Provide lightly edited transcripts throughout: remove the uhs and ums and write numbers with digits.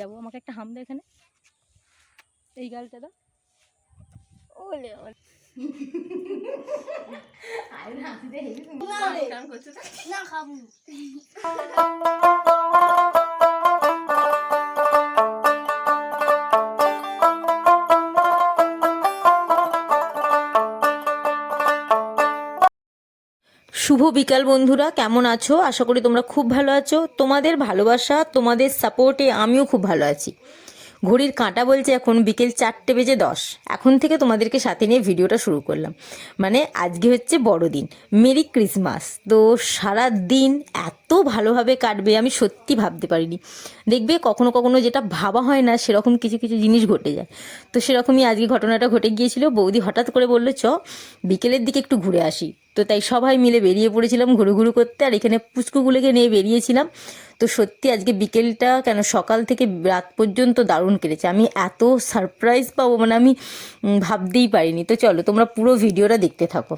যাবো, আমাকে একটা হাম দে এখানে, এই গালটা দাও। ওলে ওলে না খাবো। শুভ বিকাল বন্ধুরা, কেমন আছো? আশা করি তোমরা খুব ভালো আছো। তোমাদের ভালোবাসা, তোমাদের সাপোর্টে আমিও খুব ভালো আছি। ঘড়ির কাঁটা বলছে এখন বিকেল 4:10। এখন থেকে তোমাদেরকে সাথে নিয়ে ভিডিওটা শুরু করলাম। মানে আজকে হচ্ছে বড়দিন, মেরি ক্রিসমাস। তো সারা দিন এত ভালোভাবে কাটবে আমি সত্যি ভাবতে পারিনি। দেখবে কখনো কখনো যেটা ভাবা হয় না সেরকম কিছু কিছু জিনিস ঘটে যায়। তো সেরকমই আজকে ঘটনাটা ঘটে গিয়েছিল। বৌদি হঠাৎ করে বললো চ বিকেলের দিকে একটু ঘুরে আসি। তো তাই সবাই মিলে বেরিয়ে পড়েছিলাম ঘুরু ঘুরু করতে, আর এখানে পুচকুগুলোকে নিয়ে বেরিয়েছিলাম। তো সত্যি আজকে বিকেলটা কেন সকাল থেকে রাত পর্যন্ত দারুণ কেটেছে। আমি এত সারপ্রাইজ পাবো মানে আমি ভাবতেই পারিনি। তো চলো তোমরা পুরো ভিডিওটা দেখতে থাকো।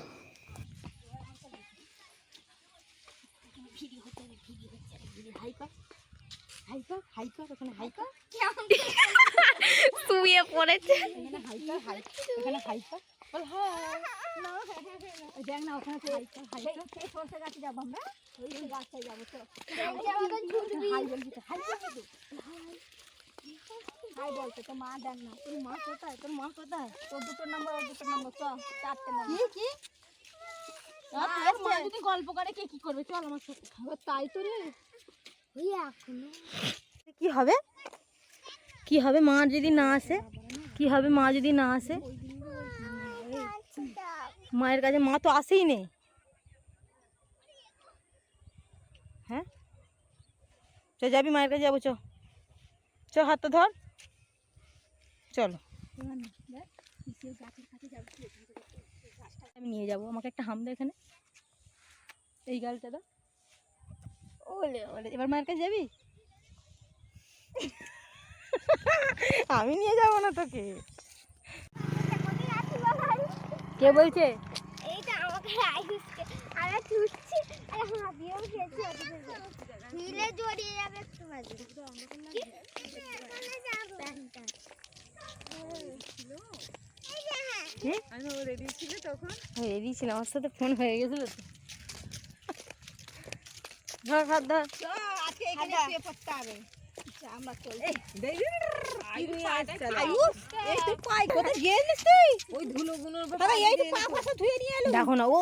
শুয়ে পড়েছে। দেখ না ওখানে সরষে গাছে যাবো আমরা, ওই গাছটায় যাবো। হাই বলতো তো মা, দেখ না তোর মা কোথায়, তোর মা কোথায়, তোর দুটো নম্বর ওর দুটো নম্বর, চ 4টে নম্বর। কি মা যদি গল্প করে কে কি করবে, চল আমার সাথে। তাই তো রে, কি হবে, কি হবে মা যদি না আসে, কি হবে মা যদি না আসে? মায়ের কাছে মা তো আসেই নেই। হ্যাঁ চ যাবি মায়ের কাছে যাবো, চ চ হাত তো ধর, চলো আমি নিয়ে যাবো। আমাকে একটা হাম দে এখানে, এই গালটা দাও। ওলে ওলে এবার মায়ের কাছে যাবি? আমি নিয়ে যাবো না তোকে। কে বলছে? এইটা আমাকে আইসকে আরে চুষছি, আরে হাবিও খেয়েছি, হিলে জড়িয়ে যাবে একটু বাজে। আমি রেডি ছিল তখন, রেডি ছিলাম, আমার সাথে ফোন হয়ে গেছিল তো। ধর হাত ধর, আজকে এখানে শুয়ে পড়তে হবে। আমরা চলছি, দেখো না ও।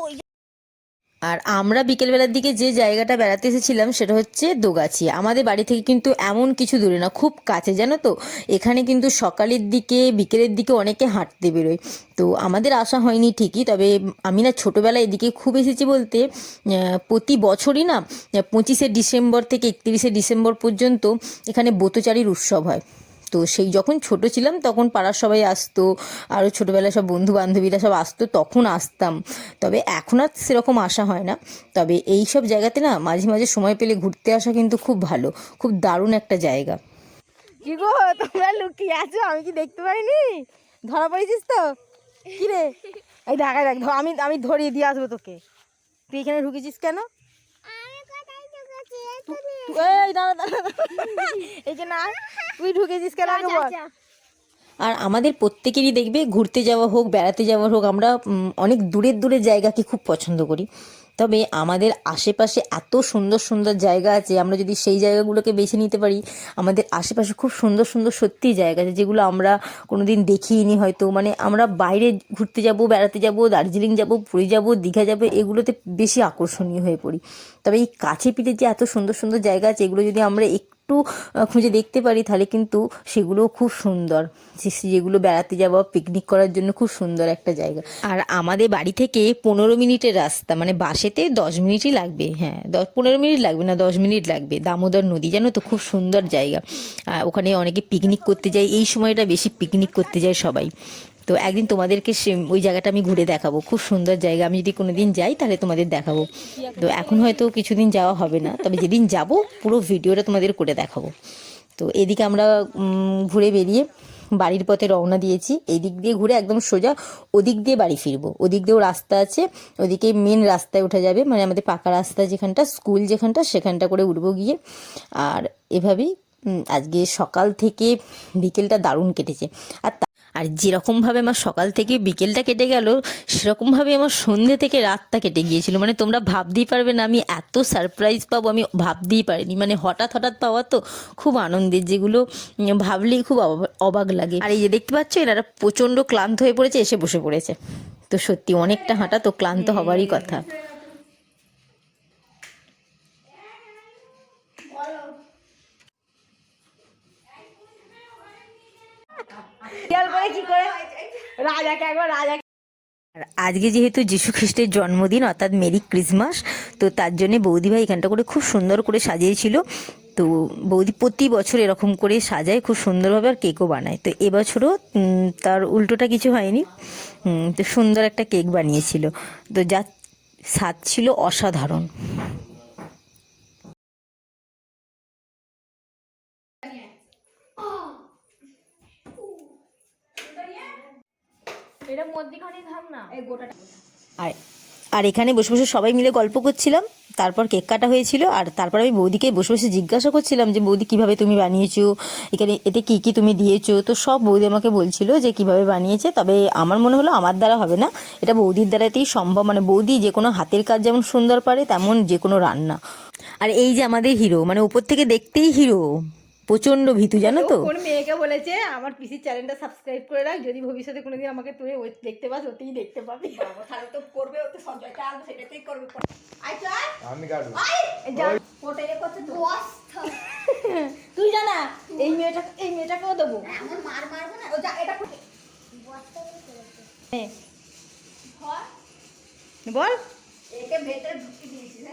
আর আমরা বিকেলবেলার দিকে যে জায়গাটা বেড়াতে এসেছিলাম সেটা হচ্ছে দোগাছি। আমাদের বাড়ি থেকে কিন্তু এমন কিছু দূরে না, খুব কাছে জানো তো। এখানে কিন্তু সকালের দিকে বিকেলের দিকে অনেকে হাঁটতে বেরোয়। তো আমাদের আসা হয়নি ঠিকই, তবে আমি না ছোটোবেলায় এদিকে খুব এসেছি বলতে প্রতি বছরই না 25শে ডিসেম্বর থেকে 31শে ডিসেম্বর পর্যন্ত এখানে ব্রতচারীর উৎসব হয়। তো সেই যখন ছোট ছিলাম তখন পাড়ার সবাই আসতো, আরও ছোটোবেলায় সব বন্ধু বান্ধবীরা সব আসতো, তখন আসতাম। তবে এখন আর সেরকম আসা হয় না। তবে এই সব জায়গাতে না মাঝে মাঝে সময় পেলে ঘুরতে আসা কিন্তু খুব ভালো, খুব দারুণ একটা জায়গা। কি গো তোমরা লুকিয়ে আছো, আমি কি দেখতে পাইনি? ধরা পড়েছিস তো? কি রে এই ঢাকা দেখ, আমি ধরিয়ে দিয়ে আসবো তোকে। তুই এখানে ঢুকেছিস কেন? এই দাঁড়া দাঁড়া, এইখানে আয়, তুই ঢুকেছিস কেন আগে বল। আর আমাদের প্রত্যেকেরই দেখবে ঘুরতে যাওয়া হোক বেড়াতে যাওয়া হোক, আমরা অনেক দূরের দূরের জায়গাকে খুব পছন্দ করি। তবে আমাদের আশেপাশে এত সুন্দর সুন্দর জায়গা আছে, আমরা যদি সেই জায়গাগুলোকে বেছে নিতে পারি। আমাদের আশেপাশে খুব সুন্দর সুন্দর সত্যিই জায়গা আছে যেগুলো আমরা কোনো দিন দেখিনি হয়তো। মানে আমরা বাইরে ঘুরতে যাব, বেড়াতে যাব, দার্জিলিং যাব, পুরী যাব, দীঘা যাব, এগুলোতে বেশি আকর্ষণীয় হয়ে পড়ি। তবে এই কাছে পিঠে যে এত সুন্দর সুন্দর জায়গা আছে, এগুলো যদি আমরা একটু খুঁজে দেখতে পারি তাহলে কিন্তু সেগুলোও খুব সুন্দর। যেগুলো বেড়াতে যাওয়া, পিকনিক করার জন্য খুব সুন্দর একটা জায়গা। আর আমাদের বাড়ি থেকে 15 মিনিটের রাস্তা, মানে বাসেতে 10 মিনিটই লাগবে। হ্যাঁ 15 মিনিট লাগবে না, 10 মিনিট লাগবে। দামোদর নদী জানো তো, খুব সুন্দর জায়গা। ওখানে অনেকে পিকনিক করতে যায়, এই সময়টা বেশি পিকনিক করতে যায় সবাই। তো একদিন তোমাদেরকে ওই জায়গাটা আমি ঘুরে দেখাবো, খুব সুন্দর জায়গা। আমি যদি কোনোদিন যাই তাহলে তোমাদের দেখাবো। তো এখন হয়তো কিছুদিন যাওয়া হবে না, তবে যেদিন যাব পুরো ভিডিওটা তোমাদের করে দেখাবো। তো এদিকে আমরা ঘুরে বেরিয়ে বাড়ির পথে রওনা দিয়েছি। এই দিক দিয়ে ঘুরে একদম সোজা ওদিক দিয়ে বাড়ি ফিরবো। ওদিক দিয়েও রাস্তা আছে, ওদিকে মেন রাস্তায় উঠে যাবে, মানে আমাদের পাকা রাস্তা যেখানটা, স্কুল যেখানটা, সেখানটা করে উঠবো গিয়ে। আর এভাবেই আজকে সকাল থেকে বিকেলটা দারুণ কেটেছে। আর যেরকমভাবে আমার সকাল থেকে বিকেলটা কেটে গেল, সেরকমভাবে আমার সন্ধ্যে থেকে রাতটা কেটে গিয়েছিল। মানে তোমরা ভাবতেই পারবে না আমি এত সারপ্রাইজ পাবো, আমি ভাবতেই পারিনি। মানে হঠাৎ হঠাৎ পাওয়া তো খুব আনন্দের, যেগুলো ভাবলেই খুব অবাক লাগে। আর এই যে দেখতে পাচ্ছ, এনারা প্রচণ্ড ক্লান্ত হয়ে পড়েছে, এসে বসে পড়েছে। তো সত্যি অনেকটা হাঁটা, তো ক্লান্ত হবারই কথা। আর আজকে যেহেতু যীশু খ্রিস্টের জন্মদিন, অর্থাৎ মেরি ক্রিসমাস, তো তার জন্যে বৌদিভাই এখানটা করে খুব সুন্দর করে সাজিয়েছিল। তো বৌদি প্রতি বছর এরকম করে সাজায় খুব সুন্দরভাবে, আর কেকও বানায়। তো এবছরও তার উল্টোটা কিছু হয়নি, তো সুন্দর একটা কেক বানিয়েছিল। তো যা স্বাদ ছিল অসাধারণ। আর আর এখানে বসে বসে সবাই মিলে গল্প করছিলাম, তারপর কেক কাটা হয়েছিল। আর তারপর আমি বৌদিকে বসে বসে জিজ্ঞাসা করছিলাম যে বৌদি কীভাবে তুমি বানিয়েছো, এখানে এতে কী কী তুমি দিয়েছো। তো সব বৌদি আমাকে বলছিল যে কীভাবে বানিয়েছে। তবে আমার মনে হলো আমার দ্বারা হবে না, এটা বৌদির দ্বারাতেই সম্ভব। মানে বৌদি যে কোনো হাতের কাজ যেমন সুন্দর পারে, তেমন যে কোনো রান্না। আর এই যে আমাদের হিরো, মানে উপর থেকে দেখতেই হিরো, প্রচণ্ড ভীতু, জানো তো। কোন মেয়েকে বলেছে আমার পিসির চ্যানেলটা সাবস্ক্রাইব করে রাখ, যদি ভবিষ্যতে কোনোদিন আমাকে তুই ওই দেখতে পাস, ওতেই দেখতে পাবি। তাহলে তো করবে, ও তো সঞ্জয়টা আসবে, সেটাতেই করবে। আই চল, আমি কাটবো। ওটা এ করছে তো। তুই জানা এই মেয়েটাকেও দেবো। এমন মার মারবো না, ও যা এটা করবে। বল, একে ভেতরে ঢুকিয়ে দিয়েছি না।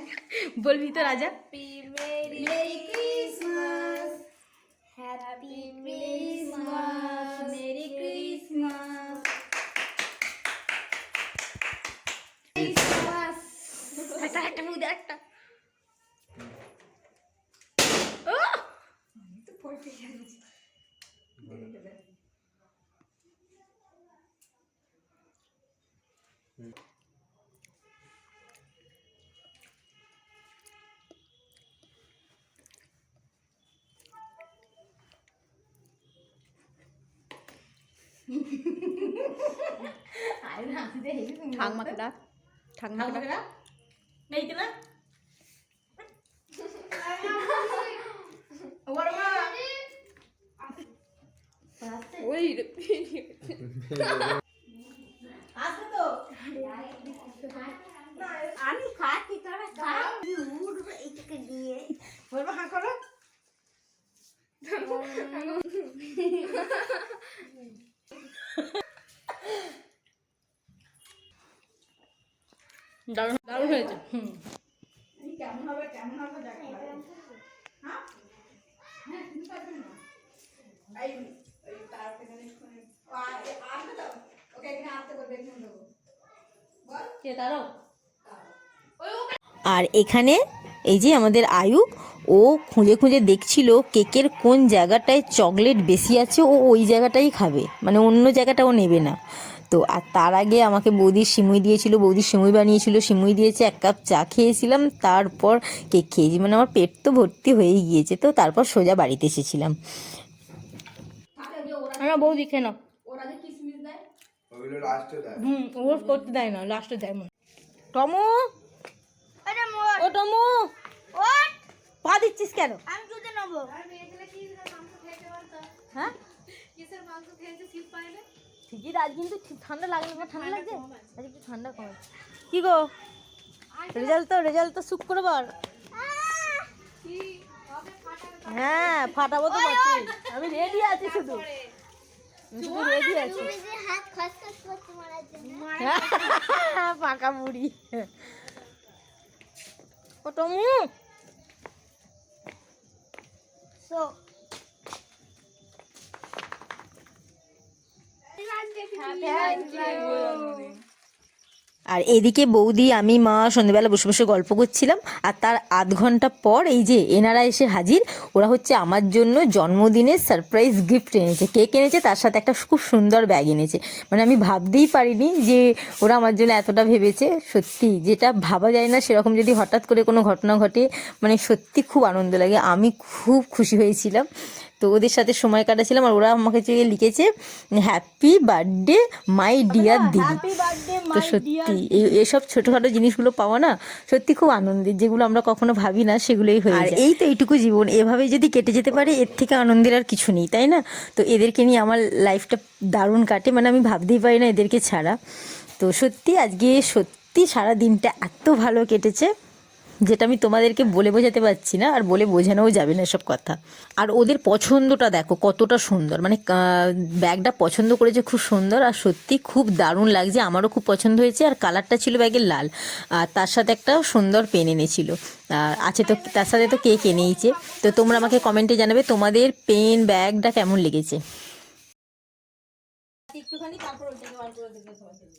বলবি তো রাজা। Merry Christmas, happy Christmas, merry Christmas. একটা মুখ দে, একটা। তো পড়তে যাচ্ছি। ঠাকমাকে ডাক, ঠাকমাকে ডাক। নেই তো না। ওই আসবে তো। আমি খাচ্ছি, তোরা খা। উঠবে এইটাকে দিয়ে। বলবো হাঁ করো। দারুণ দারুণ হয়েছে। কেমন হবে কেমন হবে দেখো। হ্যাঁ হ্যাঁ, তুমি পারবে না। এই ওই তার পেছনে আসবে তো, ওকে এখানে আসতে বলবে, এখানে দেবো। বল কে তারও? আর এখানে এই যে আমাদের আয়ু, ও খুঁজে খুঁজে দেখছিল কেকের কোন জায়গাটায় চকলেট বেশি আছে, ও ওই জায়গাটাই খাবে, মানে অন্য জায়গাটা ও নেবে না। তো আর তার আগে আমাকে বৌদির সিমুই দিয়েছিল, বৌদির সিমুই বানিয়েছিল, সিমুই দিয়েছে, 1 কাপ চা খেয়েছিলাম, তারপর কেক খেয়েছি। মানে আমার পেট তো ভর্তি হয়েই গিয়েছে। তো তারপর সোজা বাড়িতে এসেছিলাম। আমার বৌদি খেয়ে নাও। ওরা যে কিসমিস দেয়। ওগুলো লাস্টে দেয়। ও করতে দেয় না, লাস্টে দেয় মনে। টমু, এটা মোর ও টমু, ওট পা দিচ্ছিস কেন? আমি দুধে নেবো। হ্যাঁ ঠিকই, আজ কিন্তু ঠান্ডা লাগবে না। ঠান্ডা লাগছে আজ, একটু ঠান্ডা কম। কি গো, রেজাল্ট তো শুক্রবার। হ্যাঁ ফাটাবো তো বটে। আমি রেডি আছি, শুধু রেডি আছি। তুমি যে হাত খসখস করতে মারার জন্য। পাকা মুড়ি। ও টমু, সো আর এদিকে বৌদি আমি মা সন্ধ্যেবেলা বসে বসে গল্প করছিলাম, আর তার আধ ঘন্টা পর এই যে এনারা এসে হাজির। ওরা হচ্ছে আমার জন্য জন্মদিনের সারপ্রাইজ গিফট এনেছে, কেক এনেছে, তার সাথে একটা খুব সুন্দর ব্যাগ এনেছে। মানে আমি ভাবতেই পারিনি যে ওরা আমার জন্য এতটা ভেবেছে। সত্যি যেটা ভাবা যায় না সেরকম যদি হঠাৎ করে কোনো ঘটনা ঘটে, মানে সত্যি খুব আনন্দ লাগে। আমি খুব খুশি হয়েছিলাম। তো ওদের সাথে সময় কাটাচ্ছিলাম, আর ওরা আমাকে চেয়ে লিখেছে হ্যাপি বার্থডে মাই ডিয়ার দিদি। তো সত্যি এসব ছোটোখাটো জিনিসগুলো পাওয়া না সত্যি খুব আনন্দের, যেগুলো আমরা কখনো ভাবি না সেগুলোই হয়ে যায়। এই তো এইটুকু জীবন, এভাবে যদি কেটে যেতে পারে এর থেকে আনন্দের আর কিছু নেই, তাই না? তো এদেরকে নিয়ে আমার লাইফটা দারুণ কাটে, মানে আমি ভাবতেই পারি না এদেরকে ছাড়া। তো সত্যি আজকে সত্যি সারা দিনটা এত ভালো কেটেছে, যেটা আমি তোমাদেরকে বলে বোঝাতে পারছি না, আর বলে বোঝানোও যাবে না এসব কথা। আর ওদের পছন্দটা দেখো কতটা সুন্দর, মানে ব্যাগটা পছন্দ করেছে খুব সুন্দর, আর সত্যি খুব দারুণ লাগছে, আমারও খুব পছন্দ হয়েছে। আর কালারটা ছিল ব্যাগের লাল, আর তার সাথে একটা সুন্দর পেন এনেছিল, আর আছে তো তার সাথে তো কেক এনেইছে। তো তোমরা আমাকে কমেন্টে জানাবে তোমাদের পেন ব্যাগটা কেমন লেগেছে। একটুখানি তারপর ওটাকে বার করে দেবে সবাই।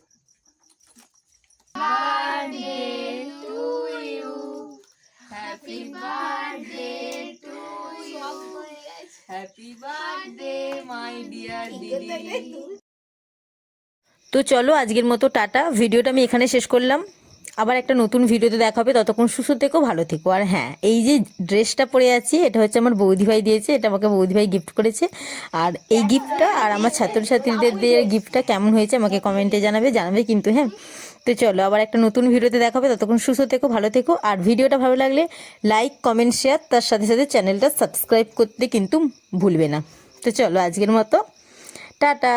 তো চলো আজকের মতো টাটা, ভিডিওটা আমি এখানে শেষ করলাম। আবার একটা নতুন ভিডিওতে দেখা হবে, ততক্ষণ সুস্থ থেকো, ভালো থেকো। আর হ্যাঁ, এই যে ড্রেসটা পরে আছি এটা হচ্ছে আমার বৌদিভাই দিয়েছে, এটা আমাকে বৌদিভাই গিফট করেছে। আর এই গিফটটা আর আমার ছাত্রছাত্রীদের দিয়ে গিফটটা কেমন হয়েছে আমাকে কমেন্টে জানাবে কিন্তু, হ্যাঁ। তো চলো আবার একটা নতুন ভিডিওতে দেখা হবে, ততক্ষণ সুস্থ থেকো, ভালো থেকো। আর ভিডিওটা ভালো লাগলে লাইক কমেন্ট শেয়ার, তার সাথে সাথে চ্যানেলটা সাবস্ক্রাইব করতে কিন্তু ভুলবে না। তো চলো আজকের মতো টাটা।